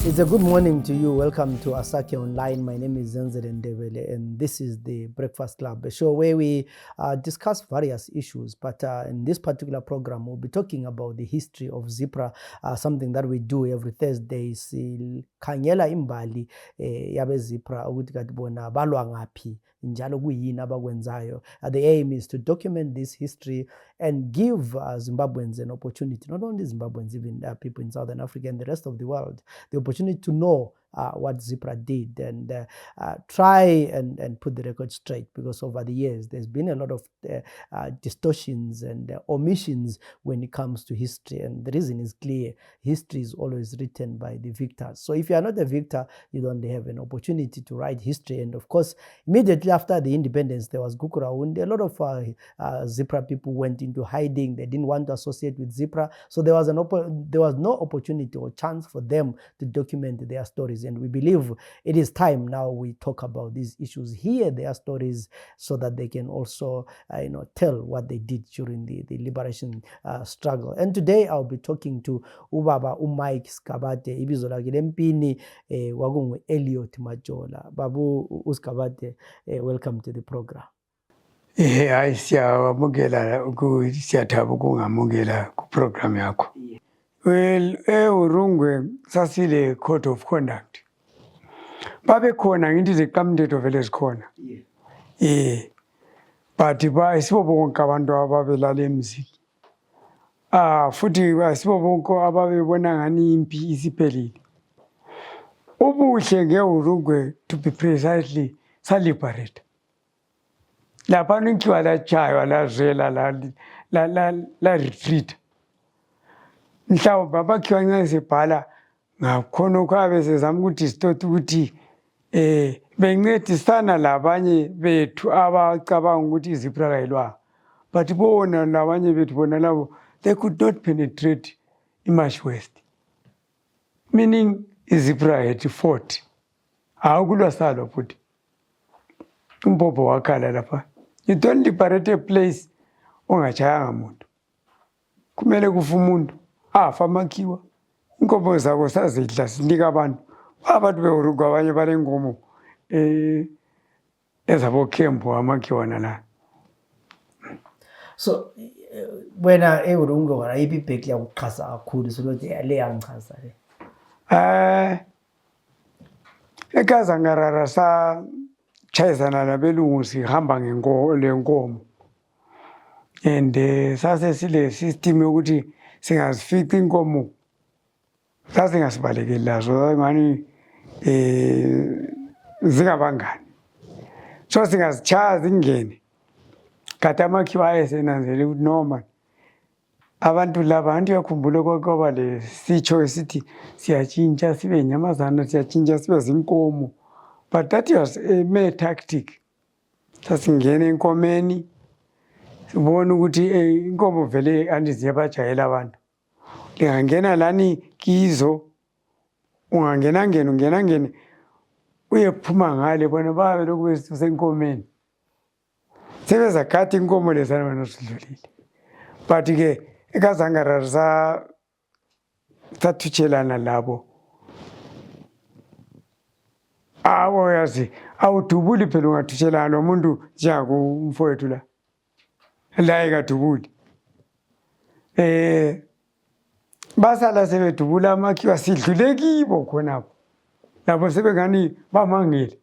It's a good morning to you. Welcome to Asake Online. My name is Zenzele Ndebele, and this is the Breakfast Club, a show where we discuss various issues. But in this particular program, we'll be talking about the history of Zipra, something that we do every Thursday. Sikhangela imbali yabe Zipra ukuthi kanti bona balwa ngaphi njalo kuyini abakwenzayo. The aim is to document this history and give Zimbabweans an opportunity, not only Zimbabweans, even people in Southern Africa and the rest of the world, the opportunity to know what Zipra did and try and put the record straight, because over the years there's been a lot of distortions and omissions when it comes to history, and the reason is clear: history is always written by the victors. So if you are not a victor, you don't have an opportunity to write history. And of course, immediately after the independence, there was Gukurahundi. A lot of Zipra people went into hiding. They didn't want to associate with Zipra, so there was no opportunity or chance for them to document their stories. And we believe it is time now we talk about these issues, hear their stories, so that they can also tell what they did during the liberation struggle. And today I'll be talking to Ubaba Mike Skabate, ibizo lakhe lempini wakungu Elliot Majola. Babu Uskabate, welcome to the program. Hayi siyamukela siyathaba ukungamukela ku program yakho. Well, eUrungwe sasile code of conduct. Babe khona ngithi ziqamthetho vele zikhona. But isibo bonke abantu ababelala emzini. Futhi isibo bonke ababebona ngani impi isiphelile. Ubuhle ngeUrungwe, to be precisely, saliberate. Lapha ngikiwa la chaywa la zela la retreat. Mhlawumbe abakhiwa ngesibhala ngakhona ukwabe sezama ukuthi sitothe ukuthi bencedisana labanye bethu abacabanga ukuthi iZipra kayilwa. But bona labanye bethu bona labo, they could not penetrate iMarsh West, meaning iZipra had fought. Awukulwa salo futhi umbhobho wakhala lapha. You don't liberate a place ongachayanga muntu. Kumele kufa umuntu afa amakhiwa. Inkomo zabo sazidla sinika abantu. Abantu beUrungwe abanye balenkomo ezabo kempo amakhiwana la. So wena eUrungwe wona iphi ibheki yakuqhasa kakhulu sokuthi le yangichaza le? Ekazangarara sa chayezana nabelungu sihamba lenkomo. And sase sile system yokuthi singazifica inkomo sasingasibalekeli lazo ngani zingabangani. So singazichaya zingene. Kati amakhiwa ayesenanzele ukuthi noma abantu laba anti yakhumbula kwaba le sitsho esithi siyatshintsha sibe inyamazana, siyatshintsha sibe zinkomo. But that was a mere tactic. Sasingena enkomeni sibona ukuthi inkomo vele andiziyabajayela abantu. Lingangena lani kizo, ungena uyephuma ngale bona babe lokhu senkomeni. Sebeza kati inkomo lesana wena sidlulile. But ke ekazangarara sathutshelana labo. Yazi awudubuli phela ungathutshelana nomuntu njengakumfowethu la. La ekadubuli. Basala sebedubula amakhiwa sidlule kibo khonapho. Labo sebengani bamangele.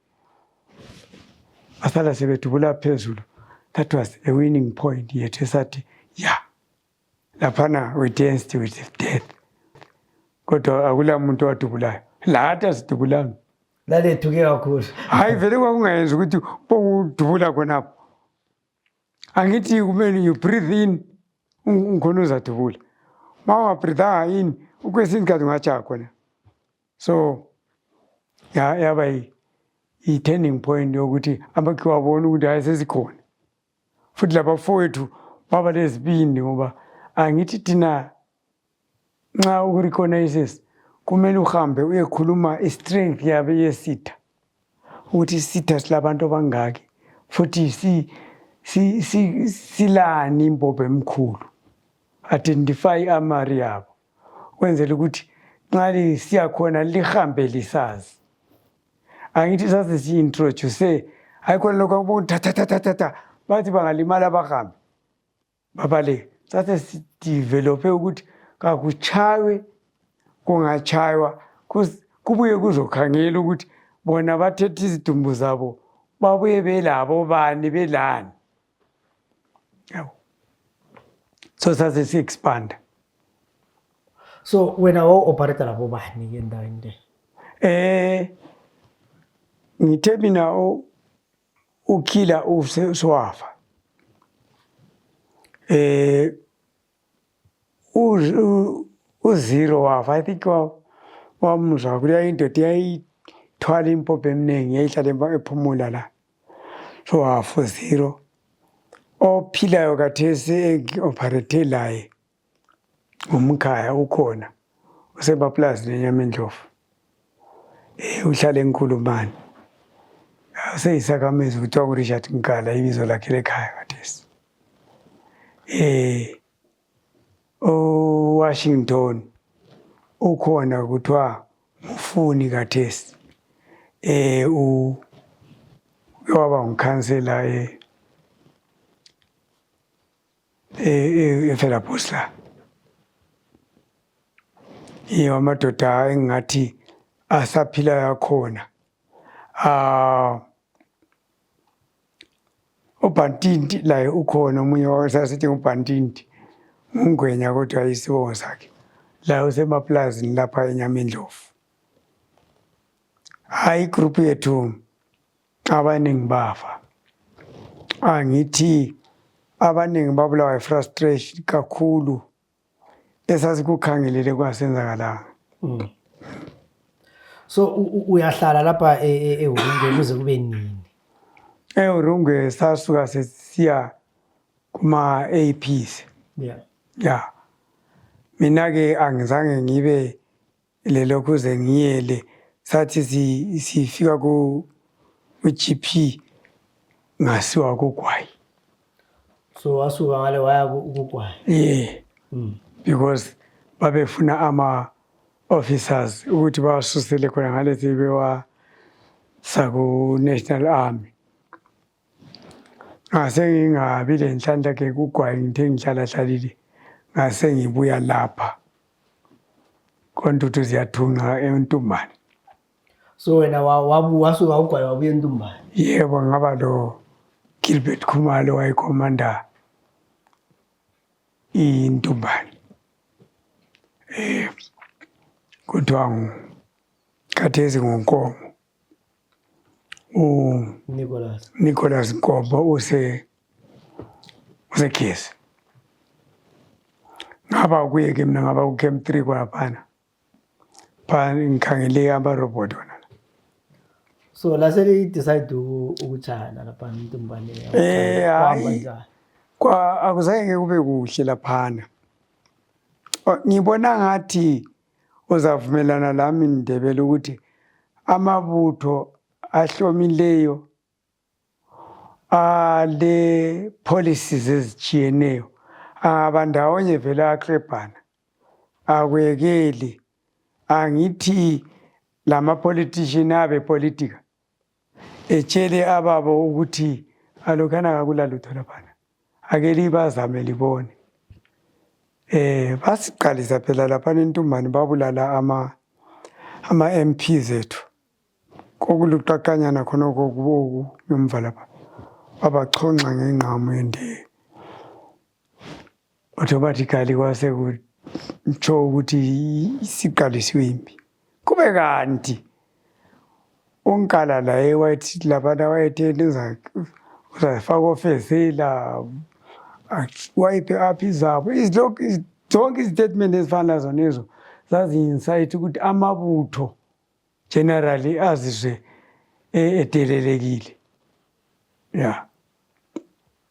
Basala sebedubula phezulu. That was a winning point yethu sathi yeah. Laphana we danced with death. Kodwa akula muntu wadubulayo. Lathi sidubulanga. Lalethuke kakhulu. Hayi vele kwakungayenza ukuthi udubula khonapho. Angithi kumele you breathe in unkhona uzadubula. Mawa breathe in ukwesinye isikhathi ungatsha khona. So yaba i-turning point yokuthi amakhiwa abona ukuthi hayi sesikhona. Futhi labafowethu baba lezibindi ngoba angithi thina nxa ukureconnaissance kumele uhambe uyekhuluma istrength yabe yesitha ukuthi isitha silabantu abangaki futhi silani imbobho emkhulu, identify amari yabo, wenzela ukuthi nxa siyakhona lihambe lisazi angithi sase si-introduce hayi khona lokho ukuthathathathatha bathi bangalimala bahambe babaleke sase sidevelophe ukuthi kakutshaywe kungatshaywa kubuye kuzokhangela ukuthi bona bathethe izidumbu zabo babuye belabo bani belani yabo so sase si-expanda. So wena wa-operator labo bani-ke endaweni le? Ngithe mina ukhila uswafa uzero wafa I think wamuzwa kuleya indoda yayithwala impompo eminingi yayihlala ephumula la so wafa uzero ophilayo kathesi eng-operate laye umkhaya ukhona usemaplazini eNyamendlovu uhlala eNkulumane seyisakamezi kuthiwa nguRichard Nkala ibizo lakhe lekhaya kathesi Washington ukhona kuthiwa Mufuni kathesi waba ngukhansela eFelabos la amadoda engathi asaphilayo akhona uBhantinti laye ukhona omunye wasasithi uBhantinti ungwenya kodwa isibongo sakhe la usemaplazini lapha eNyamendlovu hayi igroup yethu abaningi bafa angithi abaningi babulawa frustration kakhulu esasikukhangelele kwasenzakalanga. So uyahlala lapha eHurungwe kuze kube nini? eHurungwe sasuka sesiya kuma-APs. Yeah. Mina-ke angizange ngibe lelokhu ze ngiyele sathi sifika ku-GP ngasiwa kugwayi. So wasuka ngale waya kugwayi? Yeah. Because babefuna ama-officers ukuthi bawasusele khona ngale sebewasa ku-National Army. Ngase ngingabi lenhlanhla-ke kugwayi ngithe ngihlala-hlalile ngase ngibuya lapha kontuthu ziyathunqa eNtumbane. So wena wasuka ugwayi wabuya eNtumbane? Yebo, ngaba lo Gilbert Khumalo wayekhomanda iNtumbane. Kuthiwa khathesi nguNkomo Nicholas Nkombo useGesi. Ngaba kuye-ke mina ngaba ku-Camp 3 kwaphana phana ngikhangele amaroboti wona. So la selidecide ukutshana lapha eNtumbane hayi akuzange kube kuhle laphana. Ngibona ngathi uzavumelana lami Ndebele ukuthi amabutho ahlomileyo ale policies ezitshiyeneyo abandawonye vele aqebhana akwekeli angithi lama-politician abepolitika etshele ababo ukuthi alokhana kakulalutho laphana ake libazame libone. Basiqalisa phela laphana eNtumbane babulala ama-MP zethu kokuluqaqanyana khonokho ngemva lapha babachonxa ngengqamu automatically kwase kutsho ukuthi siqalisiwe impi. Kube kanti uNkala laye wayethi laphana wayethe uzafaka ofezela wayiphe aphi zabo zonke izitatimende ezifana nazo nezo zazi-incite ukuthi amabutho generally azizwe edelelekile. Yeah.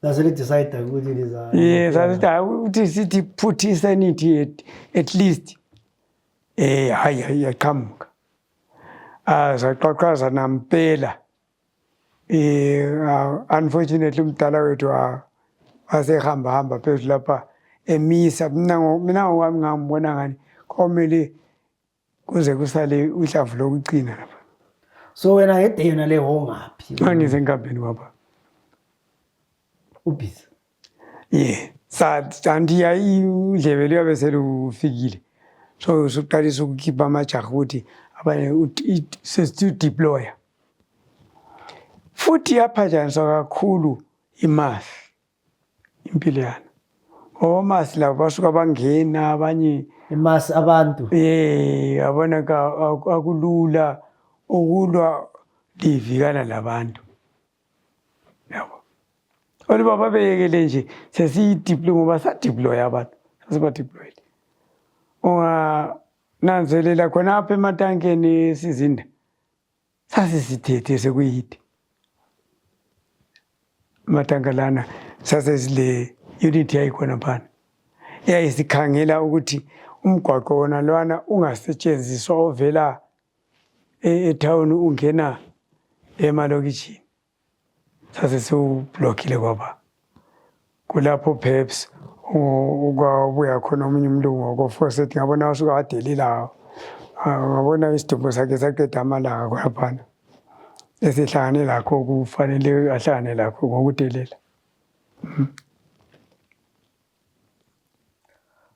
Decide ukuthi liza. Yes, ukuthi sithi put insanity at least hayi yaqhamuka. Zaqhaqhaza nampela. Unfortunately umdala wethu wasehamba phezulu lapha emisa mina ngokwami ngambona ngani komele kuze kusale uhlavu lokucina lapha. So wena ngede yona le wongaphi? Ngangisenkambeni kwapha. Ubhizi. Kanti yayi udlebe luyabe selufikile. So usuqalisa ukukhipha amajaha ukuthi abanye sesi-deploya. Futhi yaphajaniswa kakhulu iMAS, impiliyana. OMAS labo basuka bangena abanye iMAS abantu. Yabona akulula ukulwa livikana labantu. Yabo. Oliba babekele nje sesiyideploy ngoba sadeploya abantu. Sasibadeployile. Nanzelela khona apha ematankeni sizinda. Sasisithethe sekuyide. Matangalana sasesile unit yayikhona phana. Yayisikhangela ukuthi umgwaqo wona lwana ungasetshenziswa ovela etown ungena emalokishini. Sasesiwublockile kwaba. Kulapho perhaps ukwabuya khona omunye umlungu wakoFawcett ngabona wasuka wadelela. Ngabona isidumbu sakhe saqeda amalanga kwaphana. Esihlangane lakho kufanele ahlangane lakho ngokudelela.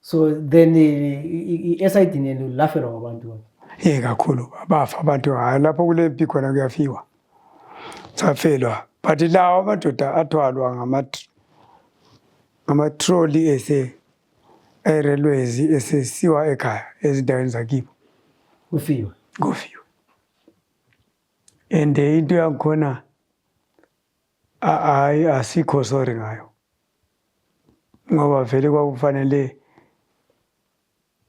So then SID nenu lafela ngabantu. Kakhulu bafa abantu lapho kule mpi khona kuyafiwa. Safelwa. But lawo amadoda athwalwa ngamatroli railways esesiwa ekhaya ezindaweni zakibo. Kufiwa. And into yakhona asikho sorry ngayo. Ngoba vele kwakufanele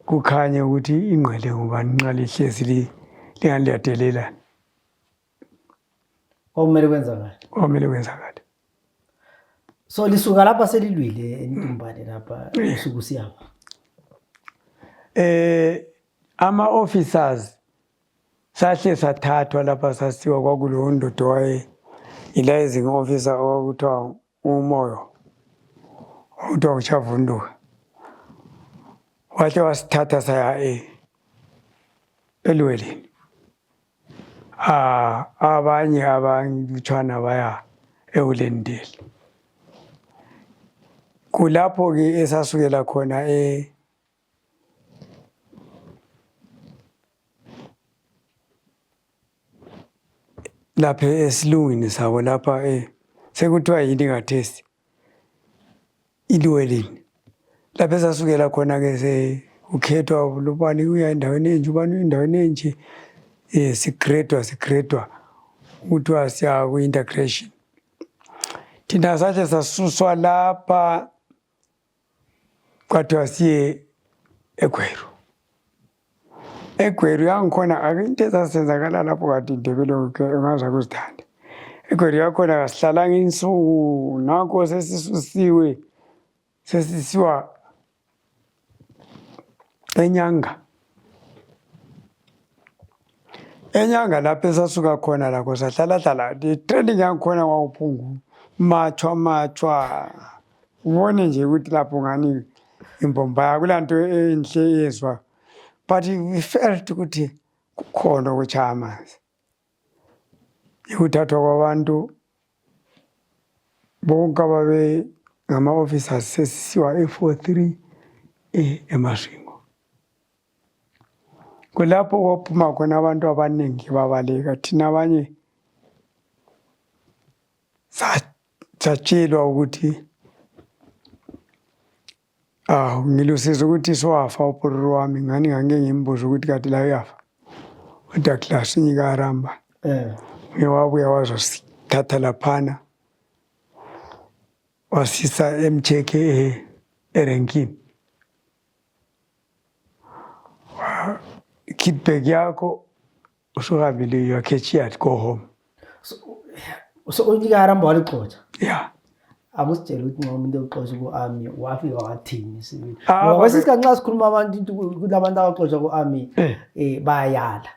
kukhanye ukuthi ingqele ngubani nxa lihlezi lingaliyadelelana. Kwamele kwenzakala. So lisuka lapha selilwile eNtumbane lapha usuku siyapha. Ama officers sahle sathathwa lapha sasiwa kwakulo ndoda waye liaising officer okuthiwa uMoyo. Okuthiwa uChavunduka. Wahle wasithatha saya elweleni. Abanye abangitshwana baya eUlendile. Kulapho ke esasukela khona lapha esilungwini sabo lapha sekuthiwa yini ngathesi ilweleni. Lapha esasukela khona ke ukhethwa lobani uya endaweni enje ubani endaweni enje. Sigredwa kuthiwa siya ku-integration. Thina sahle sasuswa lapha kwathiwa siye eGweru. eGweru yangikhona akinto ezasenzakala lapho kade Ndebele ungaza kuzithanda. eGweru yakhona kasihlalanga insuku nakho sesisusiwe sesisiwa eNyanga. eNyanga lapho esasuka khona lakho sahlala training yangikhona kwawuphungu matshwa ubone nje ukuthi lapho ngani imbomba akulanto enhle yezwa. But we felt ukuthi kukhona ukuchaya amanzi. Ukuthathwa kwabantu bonke ababe ngama-officers sesisiwa e-43 eMasvingo. Kulapho kwaphuma khona abantu abaningi babaleka. Thina abanye satshelwa ukuthi ngilusiza ukuthi siwafa ubhururu wami ngani ngake ngimbuza ukuthi kade la uyafa. uDouglas Nyikaramba wabuya wazosithatha laphana wasisa emcheke erenkini. Kit bag yakho usuhambile, you are catched, go home. So uNyikaramba walixotsha. Yeah. Akusitshela ukuthi noma umuntu oxotsha ku-army wafika wathini sibili. Ngoba kwesikhathi nxa sikhuluma abantu ukuthi abantu abaxotsha ku-army bayala.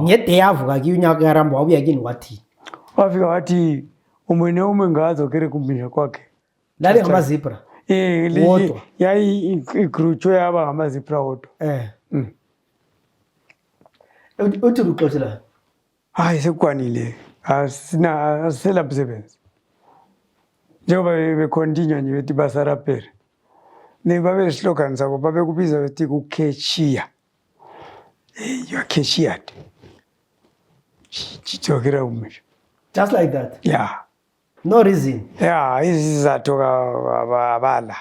Ngede yavuka ki uNyikaramba wabuya kini wathini? Wafika wathi ume ngazo kere kumbina kwakhe. Lale ngamazipra. Yayi igrucho yaba ngamazipra wodwa. uthi uxoxela hayi sekwanile asisela msebenzi njengoba becontinue nje bethi basarapere babe slogan sabo babekubiza bethi kukeshiya you are cashiered chitsokera umusha just like that, yeah no reason. yeah izizathu abala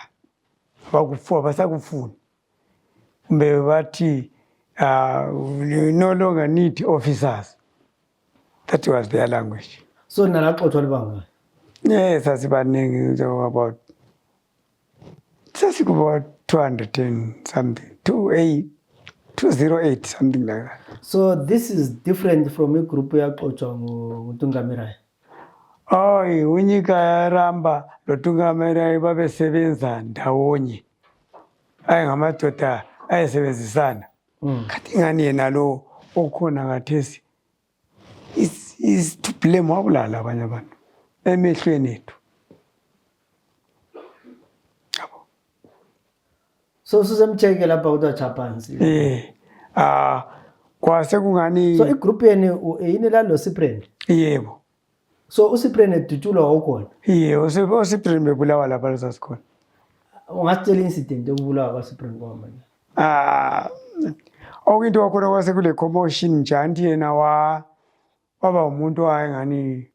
abasakufuni kumbe bathi you no longer need officers. That was their language. So nalaxoxwa libanga. Yes, sasibaningi about about 200 and something, 208 something like that. So this is different from a group yaxoxwa nguTungamirayi. Unyika yaramba loTungamirayi babesebenza ndawonye. Ayengamadoda ayesebenzisana. Kathi ngani yena lo okhona ngathesi is to blame wabulala abanye abantu emehlweni ethu. So sizemcheke lapha kuthiwa Chapansi. Kwase kungani so igroup yeni yini la lo Cyprian? Yebo. So uCyprian edutshulwa ukhona? Yebo, uCyprian bebulawa lapha sasikhona. Ungasitshela incident yokubulawa kwaCyprian kwamanje? Okwinto wakhona kwase kule commotion njanti yena waba umuntu wayengani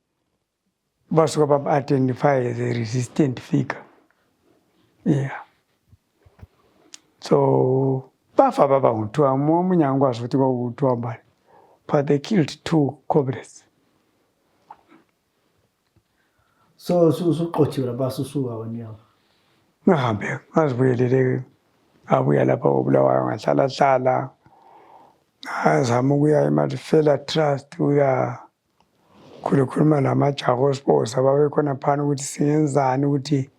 basuka bam-identify as a resistant figure. Yeah. So bafa baba ngu-2 omunye angikwazi ukuthi kwaku-2 mbali, but they killed 2 comrades. So usuqothiwe lapha susuka wena? Ngahambe ngazibuyelele abuya lapha obulawayo ngahlala ngazama ukuya eMarifela Trust uya khulukhuluma namajago sports ababekhona phana ukuthi singenzani ukuthi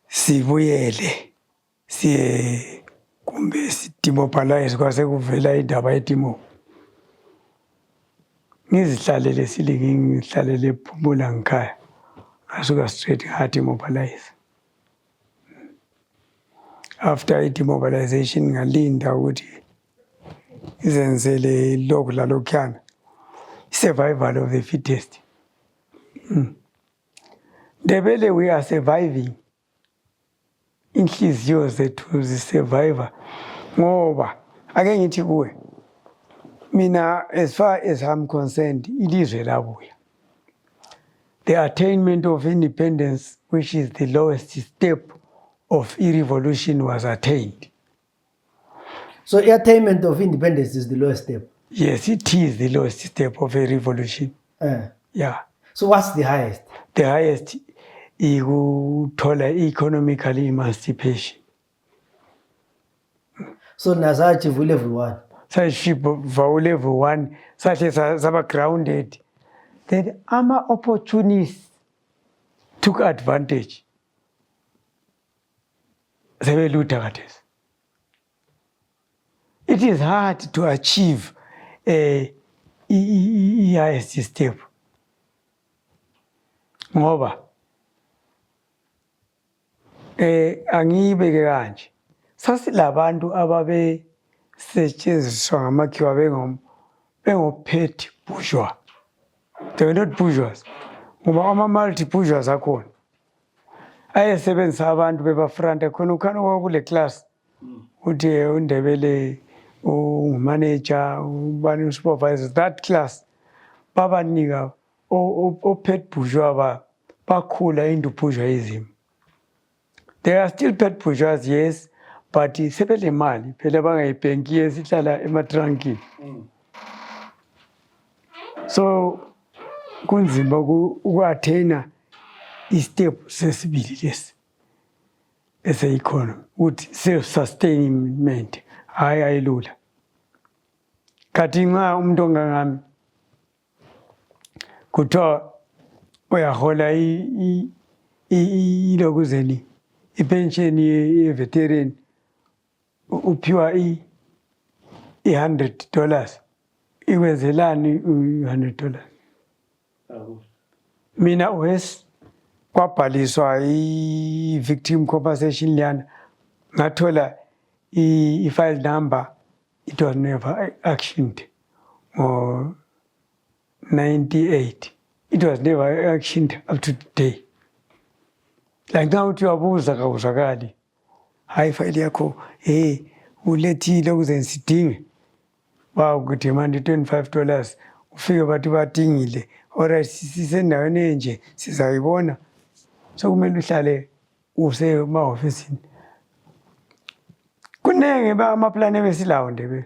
sibuyele siye kumbe sidemobilize kwase kuvela indaba yedemo. Ngizihlalele silingi ngihlalele ePhumula ngikhaya ngasuka straight ngademobilize. After demobilization ngalinda ukuthi izenzele lokhu lalokhuyana, survival of the fittest. Ndebele we are surviving. Inhliziyo zethu zisurvivor ngoba ake ngithi kuwe mina as far as I'm concerned ilizwe labuya. The attainment of independence, which is the lowest step of e-revolution, was attained. So the attainment of independence is the lowest step? Yes, it is the lowest step of a revolution. Yeah. So what's the highest? The highest is economical emancipation. So nasachieve level 1. Level 1, such as saba grounded. Then ama opportunists took advantage. It is hard to achieve a highest step. Ngoba angiyibeke kanje. Sasilabantu ababe setshenziswa ngamakhiwa bengo-petty bourgeois. They were not bourgeois. Ngoba ama-multi bourgeois akhona ayesebenzisa abantu bebafranta khona ukhana kwakule class uthi uNdebele ungumanager ubani usupervisor. That class babanika o-pet bourgeois bakhula into bourgeoism. They are still pet bourgeois, yes, but sebele mali phela bangayibhenki esihlala ematrankini. So kunzima uku-attain i-step sesibili lesi ese-economy ukuthi self-sustainment hayi ayilula. Kathi nxa umuntu ongangami kuthiwa uyahola ilokuzeni ipension ye-veteran uphiwa $100 ikwenzelani $100? Mina wes kwabhaliswa i-victim compensation liyana ngathola i-file number it was never actioned. Or 98, it was never actioned up to today. Like now uyabuza kawuzakali. Hayi file yakho ulethile ukuze ngisidinge. Kudemand $25. Ufike bathi badingile. Alright sisendaweni enje sizayibona. So kumele uhlale usemahofisini. Kunenge amaplan ebesilawo ndebe.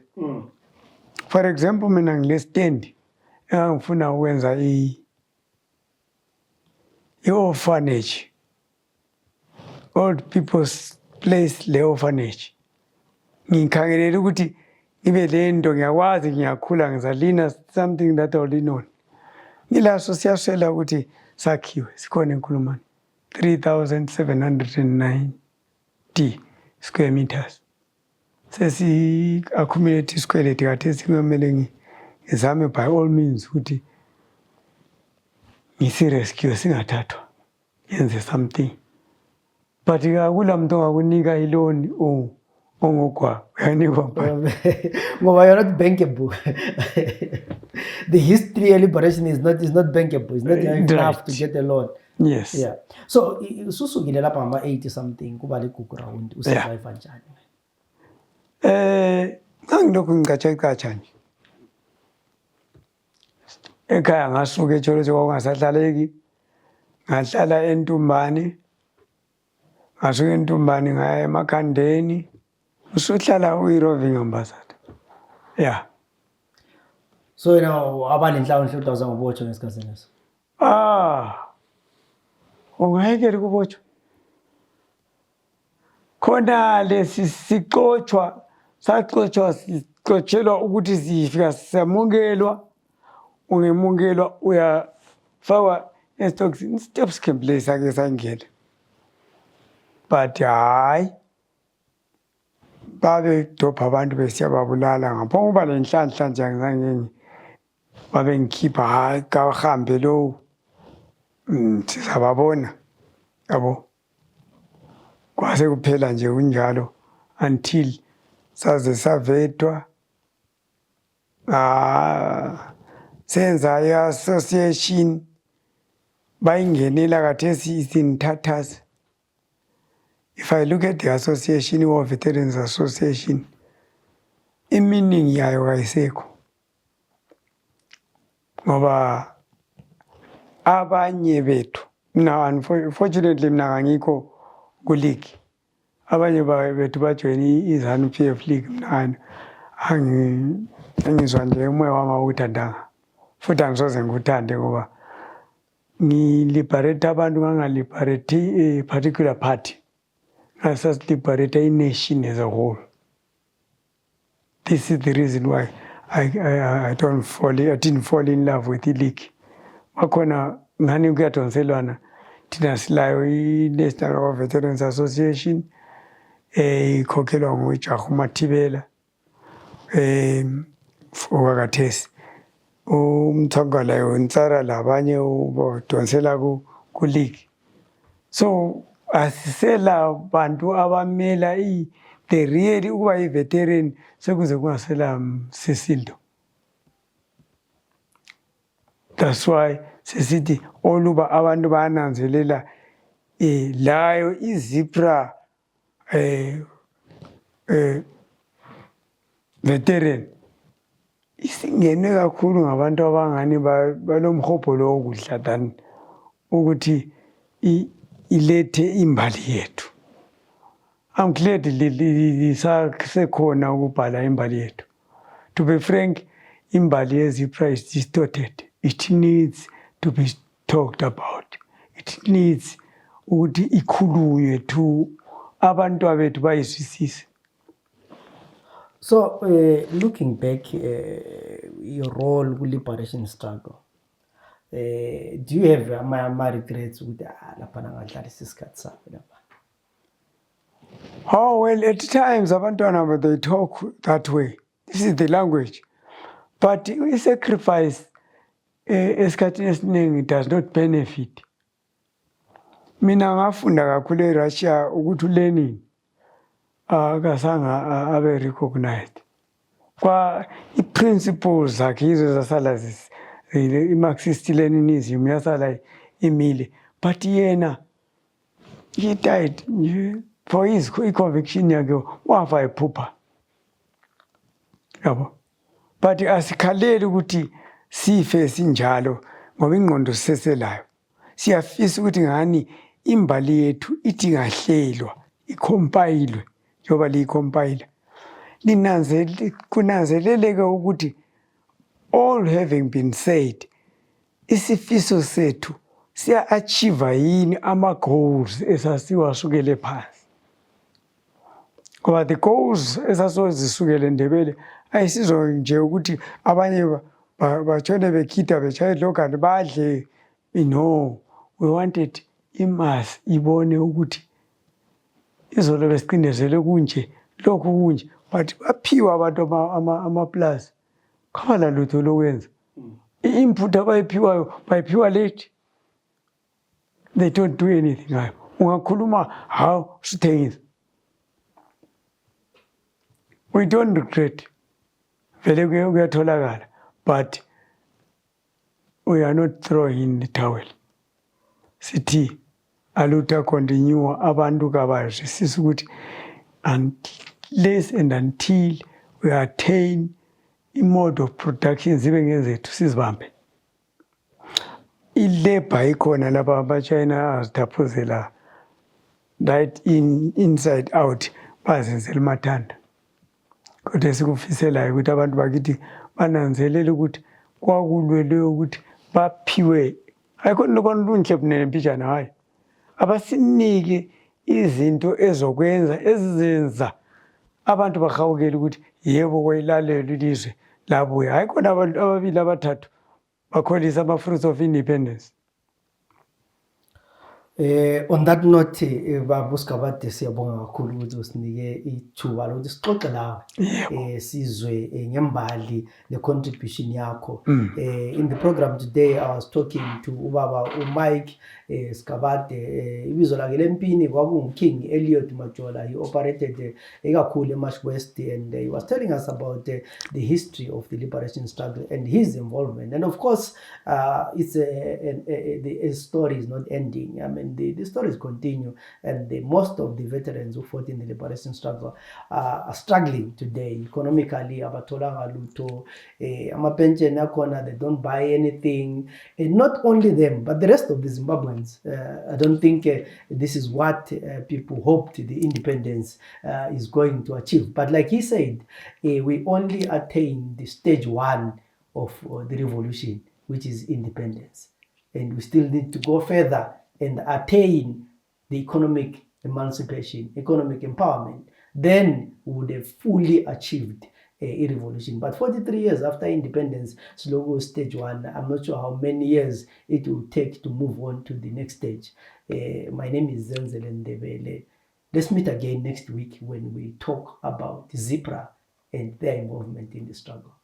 For example mina ngile stand ngifuna ukwenza i-orphanage. Old people's place le orphanage. Ngikhangelele ukuthi ibe lento ngiyakwazi ngiyakhula ngizalina something that all in on. Ngilaso siyashela ukuthi sakhiwe sikhona eNkulumane 3790 square meters. Sesi accumulate isikweleti kade singamele ngizame by all means ukuthi ngisirescue singathathwa yenze something. But kula muntu ongakunika iloni ongokwa uyanikwa ngoba you're not bankable. The history of liberation is not bankable. It's not enough to get a loan. Yes. Yeah. So ususukile lapha ngama 80 something kuba ligugu round usurvive kanjani? Ngangilokhu ngicatsha nje. Ekhaya ngasuka eTsholo kwakungasahlaleki. Ngahlala eNtumbane. Ngasuka eNtumbane ngaya eMakhandeni. Usuhlala uyi-roving ambassador. Yeah. So abanenhlawulo hluthaza ngobotshwa ngesikhathi leso. Ungayekela ukubotshwa. Khona lesi sixotshelwa ukuthi sifika siyamungelwa. Ungemungelwa uyafakwa steps camp lesake sangena. But hayi babe dopha abantu besiyababulala ngapho kuba lenhlanhla nje ngizange babe ngikhipha hayi kahambe lo sizababona yabo. Kwase kuphela nje kunjalo until saze savetwa senza i-association bayingenela kathesi isinithathazi. If I look at the association or Veterans Association, meaning yayo kayisekho. Ngoba abanye bethu unfortunately mina ngangikho ku-league. Abanye bethu bajoyine i-ZANU-PF League mina angizwa nje umoya wami awuthandanga. Futhi angisoze ngikuthande ngoba ngiliberate abantu ngangaliberate a particular party. I just liberate a nation as a whole. This is the reason why I didn't fall in love with the league. Wakhona ngani kuyadonselwana thina silayo i-National Veterans Association ikhokhelwa nguJagu Mathibela owakathesi. Umthongala uNtsara labanye ubodonsela ku-league. So asisela bantu abamela the real ukuba i-veteran sekuze kungasela sisindo. That's why sisithi oluba abantu bayananzelela layo iZIPRA veteran isingene kakhulu ngabantu abangani balomhobho lo okudla than ukuthi ilethe imbali yethu. I'm glad lisasekhona ukubhala imbali yethu. To be frank, imbali yeZIPRA is distorted. It needs to be talked about. It needs ukuthi ikhulunywe to abantu abethu bayizwisise. So looking back your role with liberation struggle, do you have ama regrets ukuthi lapha ngadlalisa isikhathi sami lapha? Oh well, at times abantwana they talk that way. This is the language. But i-sacrifice esikhathini esiningi does not benefit. Mina ngafunda kakhulu eRussia ukuthi uLenin akasanga abe recognized. kwa i-principles zakhe yizo zasala i-Marxist Leninism yasala imile, but yena he died nje for his i-conviction yakhe wafa ephupha yabo. But asikhaleli ukuthi sife sinjalo ngoba ingqondo siseselayo. Siyafisa ukuthi ngani imbali yethu ithi ngahlelwa ikhompayilwe njengoba liyikhompayila. Kunanzeleleke ukuthi all having been said, isifiso sethu siya-achieve yini ama-goals esasiwasukele phansi. Ngoba the goals esasozisukele Ndebele ayisizo nje ukuthi abanye batshone bekhitha betshaye logan badle. No, we wanted imass ibone ukuthi izolo besiqindezele kunje lokhu kunje, but baphiwa abantu ama-plus khala lutho lokwenza. I-input abayiphiwayo bayiphiwa late, they don't do anything ngayo. Ungakhuluma how sithengisa, we don't regret, vele kuyatholakala, but we are not throwing in the towel. Sithi aluta continue abantu kabazwisisa ukuthi unless and until we attain i-mode of production zibe ngezethu sizibambe. I-labor ikhona lapha abachina azithaphuzela right inside out bazenzela umathanda. Kodwa esikufiselayo ukuthi abantu bakithi bananzelele ukuthi kwakulwelwe ukuthi baphiwe ayikho nokonunhle kunene mpijana hayi abasinike izinto ezokwenza ezizenza abantu bahawukela ukuthi yebo kwayilalela ilizwe labuya. Hayikho abantu ababili abathathu bakholisa ama-fruits of independence. On that note, Babu Skabade siyabonga kakhulu ukuthi usinike ithuba lokuthi sixoxe nawe sizwe ngembali le contribution yakho. In the program today I was talking to ubaba uMike Skabade, ibizo lakhe lempini kwakungu-King Elliot Majola. He operated ekakhulu eMarsh West, and he was telling us about the history of the liberation struggle and his involvement. And of course, the story is not ending. I mean, the stories continue, and most of the veterans who fought in the liberation struggle are struggling today economically. Abatholanga lutho, amapension akhona, they don't buy anything, and not only them, but the rest of the Zimbabweans. I don't think this is what people hoped the independence is going to achieve. But like he said, we only attained the stage one of the revolution, which is independence, and we still need to go further and attain the economic emancipation, economic empowerment. Then we would have fully achieved a revolution. But 43 years after independence, Slogo stage one, I'm not sure how many years it will take to move on to the next stage. My name is Zenzele Ndebele. Let's meet again next week when we talk about ZIPRA and their involvement in the struggle.